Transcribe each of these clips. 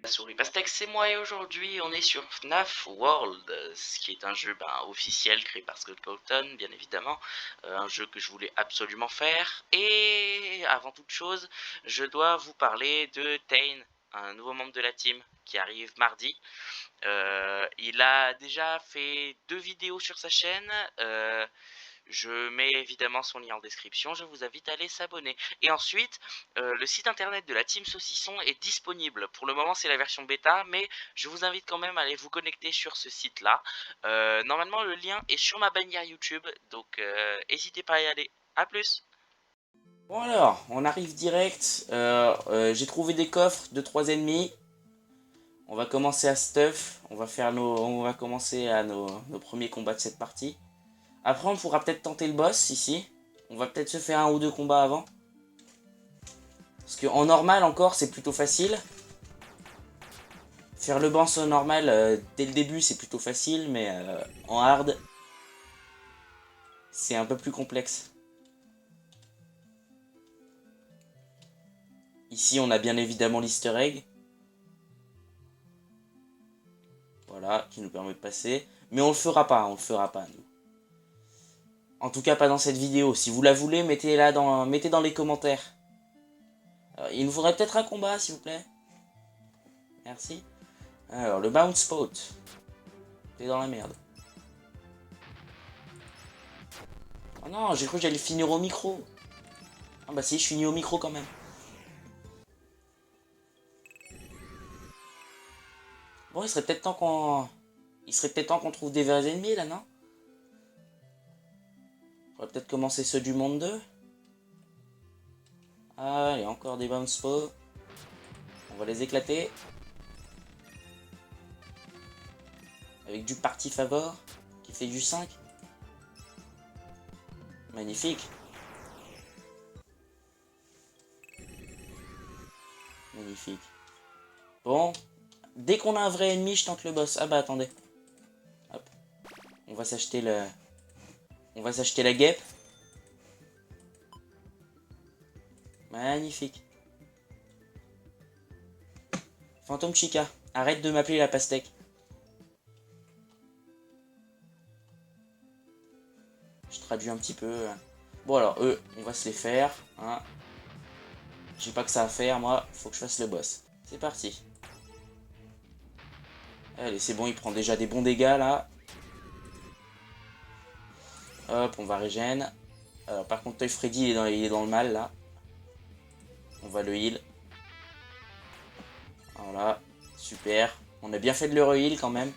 La souris pastèque, c'est moi et aujourd'hui on est sur FNAF World, ce qui est un jeu officiel créé par Scott Colton, bien évidemment, un jeu que je voulais absolument faire. Et avant toute chose, je dois vous parler de Tane, un nouveau membre de la team qui arrive mardi. Il a déjà fait 2 vidéos sur sa chaîne. Je mets évidemment son lien en description, je vous invite à aller s'abonner. Et ensuite, le site internet de la Team Saucisson est disponible. Pour le moment, c'est la version bêta, mais je vous invite quand même à aller vous connecter sur ce site-là. Normalement, le lien est sur ma bannière YouTube, donc n'hésitez pas à y aller. A plus. Bon alors, on arrive direct. J'ai trouvé des coffres de 3 ennemis. On va commencer à stuff. On va commencer à nos premiers combats de cette partie. Après, on pourra peut-être tenter le boss ici. On va peut-être se faire 1 ou 2 combats avant. Parce qu'en normal encore, c'est plutôt facile. Faire le boss en normal dès le début, c'est plutôt facile. Mais en hard, c'est un peu plus complexe. Ici, on a bien évidemment l'easter egg. Voilà, qui nous permet de passer. Mais on le fera pas, nous. En tout cas, pas dans cette vidéo. Si vous la voulez, mettez dans les commentaires. Il nous faudrait peut-être un combat, s'il vous plaît. Merci. Alors, le bounce spot. T'es dans la merde. Oh non, j'ai cru que j'allais finir au micro. Ah bah si, je finis au micro quand même. Bon, il serait peut-être temps qu'on... Il serait peut-être temps qu'on trouve des vrais ennemis, là, non? On va peut-être commencer ceux du monde 2. Allez, encore des bounce spots. On va les éclater. Avec du party favor, qui fait du 5. Magnifique. Magnifique. Bon, dès qu'on a un vrai ennemi, je tente le boss. Ah bah attendez. Hop. On va s'acheter la guêpe. Magnifique. Fantôme Chica, arrête de m'appeler la pastèque. Je traduis un petit peu. Bon alors, eux, on va se les faire. Hein. J'ai pas que ça à faire, moi. Faut que je fasse le boss. C'est parti. Allez, c'est bon, il prend déjà des bons dégâts, là. Hop, on va régène. Alors, par contre, Toy Freddy, il est dans le mal, là. On va le heal. Voilà, super. On a bien fait de le re-heal, quand même.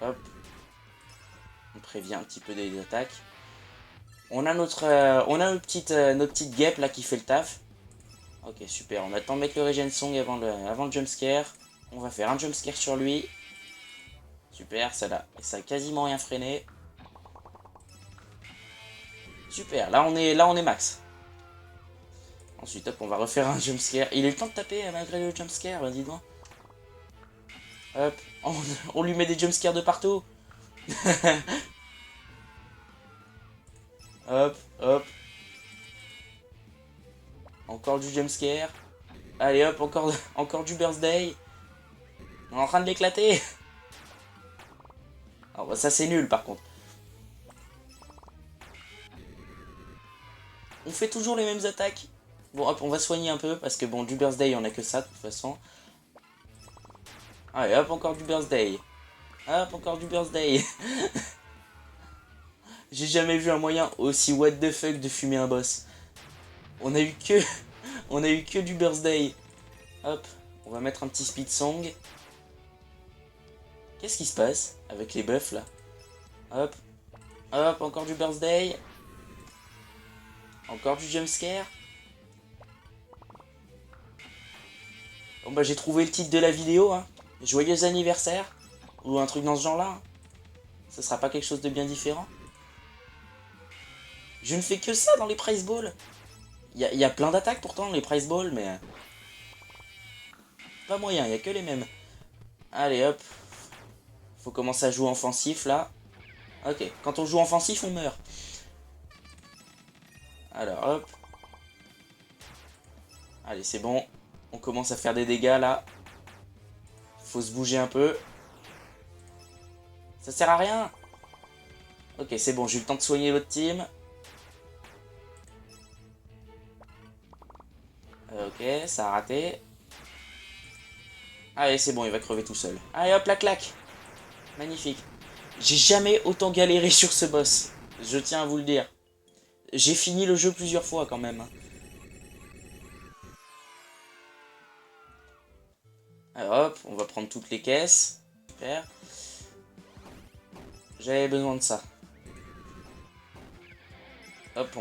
Hop. On prévient un petit peu des attaques. On a nos petites guêpes, là, qui fait le taf. Ok, super. On attend de mettre le regen song avant le jumpscare. On va faire un jumpscare sur lui. Super, ça a quasiment rien freiné. Super, là on est max. Ensuite, hop, on va refaire un jumpscare. Il a eu le temps de taper malgré le jumpscare, dis donc. Hop, on lui met des jumpscares de partout. Hop, hop. Encore du jumpscare. Allez hop, encore du birthday. On est en train de l'éclater. Alors, bah, ça c'est nul par contre. On fait toujours les mêmes attaques. Bon hop, on va soigner un peu parce que bon, du birthday, on a que ça de toute façon. Allez hop, encore du birthday. Hop, encore du birthday. J'ai jamais vu un moyen aussi what the fuck de fumer un boss. On a eu que... On a eu que du birthday. Hop, on va mettre un petit speed song. Qu'est-ce qui se passe avec les buffs là? Hop, hop, encore du birthday. Encore du jumpscare. Bon bah j'ai trouvé le titre de la vidéo, hein. Joyeux anniversaire. Ou un truc dans ce genre là. Hein. Ce sera pas quelque chose de bien différent. Je ne fais que ça dans les prize balls. Il y a plein d'attaques pourtant dans les prize balls, mais... Pas moyen, il y a que les mêmes. Allez hop. Faut commencer à jouer offensif là. Ok, quand on joue offensif, on meurt. Alors hop. Allez, c'est bon. On commence à faire des dégâts, là. Faut se bouger un peu. Ça sert à rien. Ok, c'est bon, j'ai eu le temps de soigner l'autre team. Ok, ça a raté. Allez, c'est bon, il va crever tout seul. Allez, hop, la claque. Magnifique. J'ai jamais autant galéré sur ce boss. Je tiens à vous le dire. J'ai fini le jeu plusieurs fois quand même. Alors, hop, on va prendre toutes les caisses. Super. J'avais besoin de ça. Hop,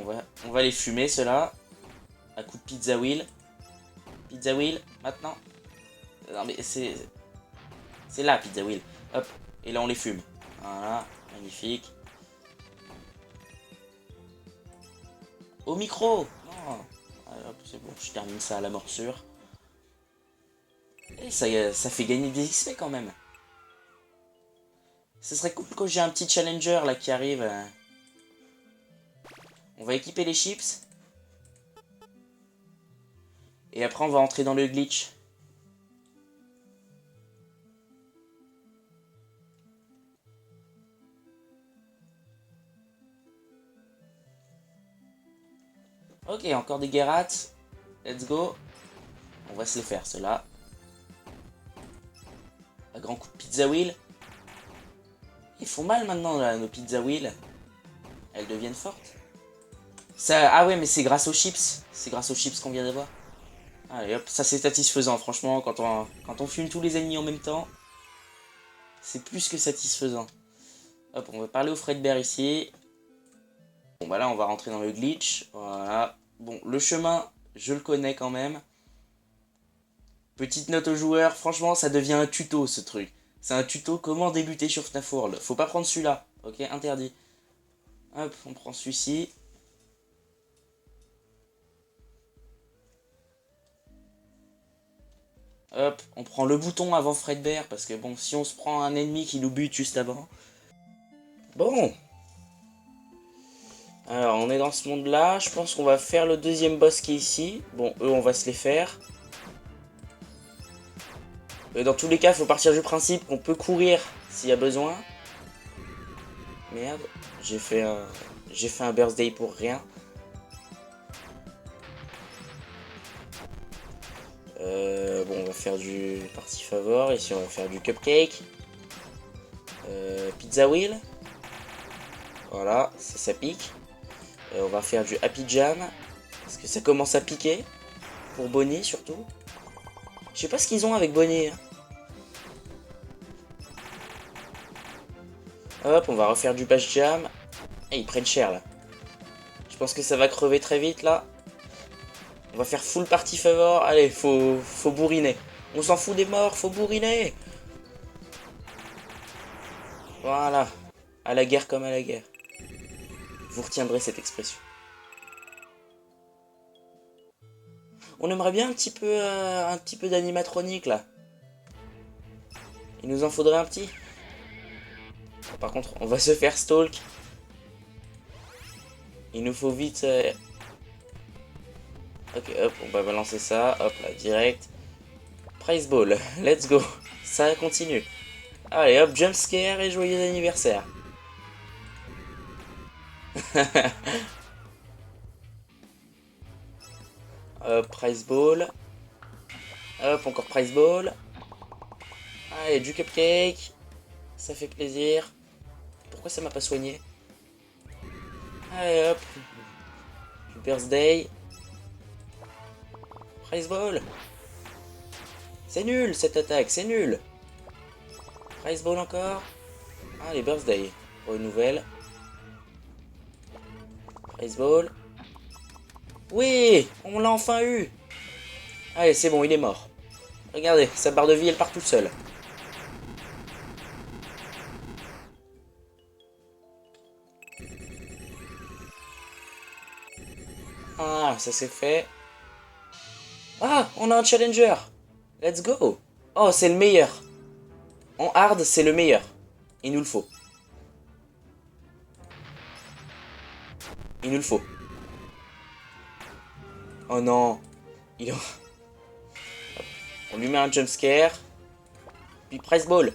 on va les fumer, ceux-là. À coup de pizza wheel. Pizza wheel, maintenant. Non mais c'est... C'est là, pizza wheel. Hop, et là on les fume. Voilà, magnifique. Au micro. Non. Allez, hop, c'est bon, je termine ça à la morsure. Et ça fait gagner des XP quand même. Ce serait cool quand j'ai un petit challenger là qui arrive. On va équiper les chips. Et après on va entrer dans le glitch. Ok, encore des Gerrats. Let's go. On va se les faire, ceux-là. Un grand coup de pizza wheel. Ils font mal maintenant, là, nos pizza wheel. Elles deviennent fortes. Ça, ah ouais, mais c'est grâce aux chips. C'est grâce aux chips qu'on vient d'avoir. Allez hop, ça c'est satisfaisant, franchement, quand on fume tous les ennemis en même temps. C'est plus que satisfaisant. Hop, on va parler au Fredbear ici. Bon bah là, on va rentrer dans le glitch. Voilà. Bon, le chemin, je le connais quand même. Petite note aux joueurs, franchement, ça devient un tuto ce truc. C'est un tuto comment débuter sur FNAF World. Faut pas prendre celui-là, ok? Interdit. Hop, on prend celui-ci. Hop, on prend le bouton avant Fredbear, parce que bon, si on se prend un ennemi qui nous bute juste avant... Bon. Alors, on est dans ce monde-là, je pense qu'on va faire le deuxième boss qui est ici. Bon, eux, on va se les faire. Dans tous les cas, il faut partir du principe qu'on peut courir s'il y a besoin. Merde, j'ai fait un birthday pour rien. Bon, on va faire du party favor. Ici, on va faire du cupcake. Pizza wheel. Voilà, ça pique. On va faire du happy jam. Parce que ça commence à piquer. Pour Bonnie, surtout. Je sais pas ce qu'ils ont avec Bonnie. Hein. Hop, on va refaire du bash jam. Et ils prennent cher, là. Je pense que ça va crever très vite, là. On va faire full party favor. Allez, faut bourriner. On s'en fout des morts, faut bourriner. Voilà. À la guerre comme à la guerre. Vous retiendrez cette expression. On aimerait bien un petit peu d'animatronique, là. Il nous en faudrait un petit. Par contre, on va se faire stalk. Il nous faut vite... Ok, hop, on va balancer ça. Hop, là, direct. Prize ball, let's go. Ça continue. Allez, hop, jump scare et joyeux anniversaire. Hop, prize ball. Hop, encore prize ball. Allez, du cupcake. Ça fait plaisir. Pourquoi ça m'a pas soigné? Allez, hop. Du birthday. Prize ball. C'est nul cette attaque, c'est nul. Prize ball encore. Allez, birthday. Pour une nouvelle. Prize ball. Oui, on l'a enfin eu. Allez, c'est bon, il est mort. Regardez, sa barre de vie, elle part toute seule. Ah, ça c'est fait. Ah, on a un challenger. Let's go. Oh, c'est le meilleur. En hard, c'est le meilleur. Il nous le faut. Il nous le faut. Oh non. On lui met un jumpscare. Puis prize ball.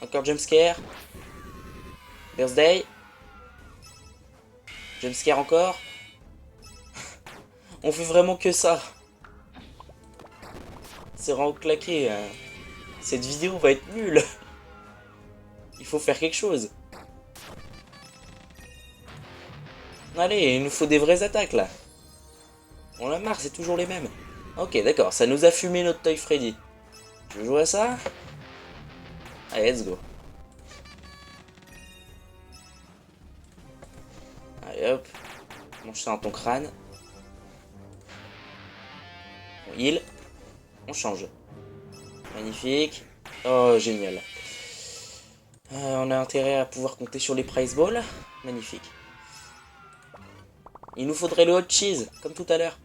Encore jumpscare. Birthday. Jumpscare encore. On fait vraiment que ça. C'est vraiment claqué. Hein. Cette vidéo va être nulle. Il faut faire quelque chose. Allez, il nous faut des vraies attaques là. On a marre, c'est toujours les mêmes. Ok, d'accord, ça nous a fumé notre Toy Freddy. Tu veux jouer à ça? Allez, let's go. Allez hop. Mange ça dans ton crâne. On heal. On change. Magnifique. Oh, génial. On a intérêt à pouvoir compter sur les prize balls. Magnifique. Il nous faudrait le hot cheese, comme tout à l'heure.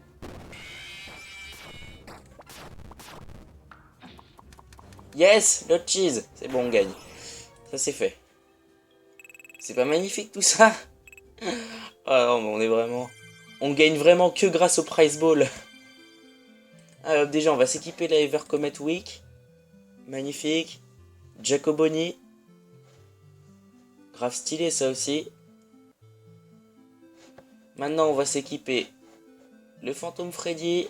Yes, le hot cheese. C'est bon, on gagne. Ça, c'est fait. C'est pas magnifique, tout ça? Ah non, mais on est vraiment... On gagne vraiment que grâce au prize ball. Alors, déjà, on va s'équiper la Ever Comet Week. Magnifique. Jacoboni. Grave stylé, ça aussi. Maintenant, on va s'équiper le Phantom Freddy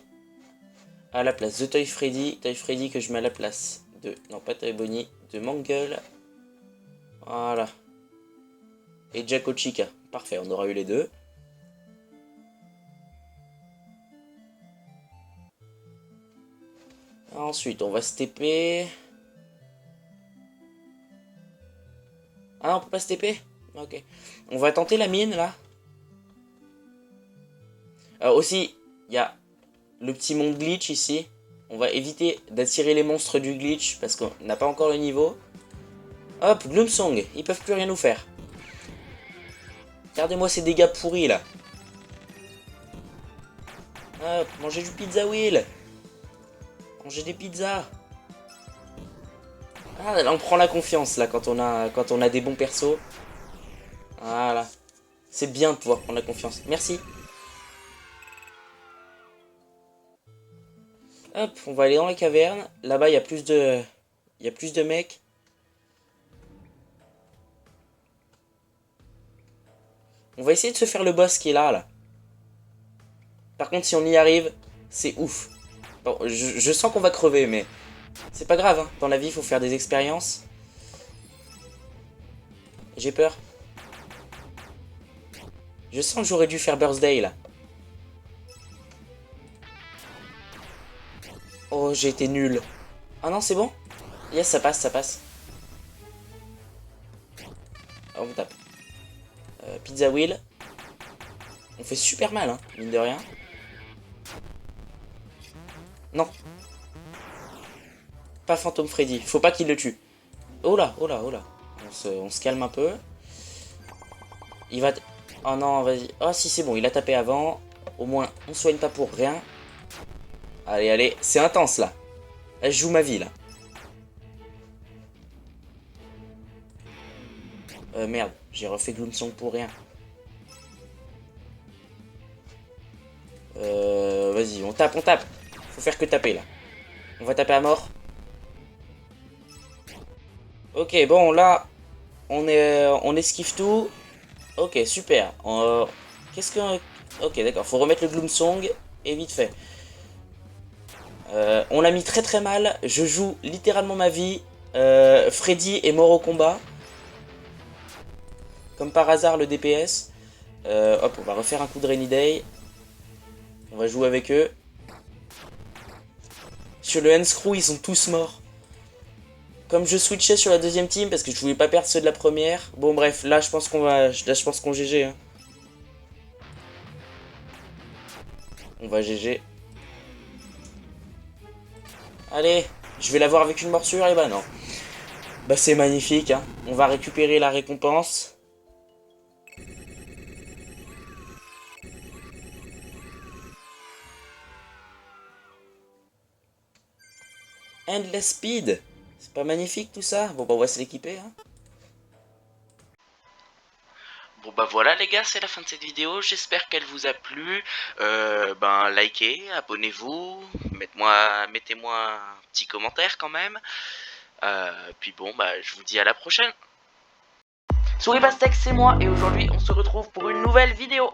à la place de Toy Freddy. Toy Freddy que je mets à la place de... Non, pas Toy Bonnie, de Mangle. Voilà. Et Jacko Chica. Parfait, on aura eu les deux. Ensuite, on va se TP. Ah non, on peut pas se TP? Ok. On va tenter la mine, là. Aussi, il y a le petit monde glitch ici. On va éviter d'attirer les monstres du glitch parce qu'on n'a pas encore le niveau. Hop, Gloomsong, ils peuvent plus rien nous faire. Regardez-moi ces dégâts pourris là. Hop, mangez du pizza wheel. Mangez des pizzas. Ah, là on prend la confiance là quand on a des bons persos. Voilà. C'est bien de pouvoir prendre la confiance. Merci. Hop, on va aller dans la caverne. Là-bas, il y a plus de... Il y a plus de mecs. On va essayer de se faire le boss qui est là. Par contre, si on y arrive, c'est ouf. Bon, je sens qu'on va crever, mais... C'est pas grave, hein. Dans la vie, il faut faire des expériences. J'ai peur. Je sens que j'aurais dû faire Birthday, là. Oh, j'ai été nul. Ah non, c'est bon? Yes, ça passe, ça passe. Oh, on tape. Pizza Wheel. On fait super mal, hein, mine de rien. Non. Pas Phantom Freddy. Faut pas qu'il le tue. Oh là, oh là, oh là. On se calme un peu. Il va... Oh non, vas-y. Oh si, c'est bon, il a tapé avant. Au moins, on soigne pas pour rien. Allez, allez. C'est intense, là. Là, je joue ma vie, là. Merde. J'ai refait Gloomsong pour rien. Vas-y, on tape, on tape. Faut faire que taper, là. On va taper à mort. Ok, bon, là, on esquive tout. Ok, super. Qu'est-ce que... Ok, d'accord. Faut remettre le Gloomsong. Et vite fait. On l'a mis très très mal. Je joue littéralement ma vie. Freddy est mort au combat. Comme par hasard, le DPS. Hop, on va refaire un coup de Rainy Day. On va jouer avec eux. Sur le Unscrew, ils sont tous morts. Comme je switchais sur la deuxième team parce que je voulais pas perdre ceux de la première. Bon bref, là je pense qu'on va. Là je pense qu'on GG. Hein. On va GG. Allez, je vais l'avoir avec une morsure et bah non. Bah c'est magnifique, hein. On va récupérer la récompense. Endless Speed. C'est pas magnifique tout ça? Bon bah on va se l'équiper, hein. Bon bah voilà les gars, c'est la fin de cette vidéo, j'espère qu'elle vous a plu. Likez, abonnez-vous, mettez-moi un petit commentaire quand même. Puis bon bah je vous dis à la prochaine. Souris Pastèque, c'est moi et aujourd'hui on se retrouve pour une nouvelle vidéo.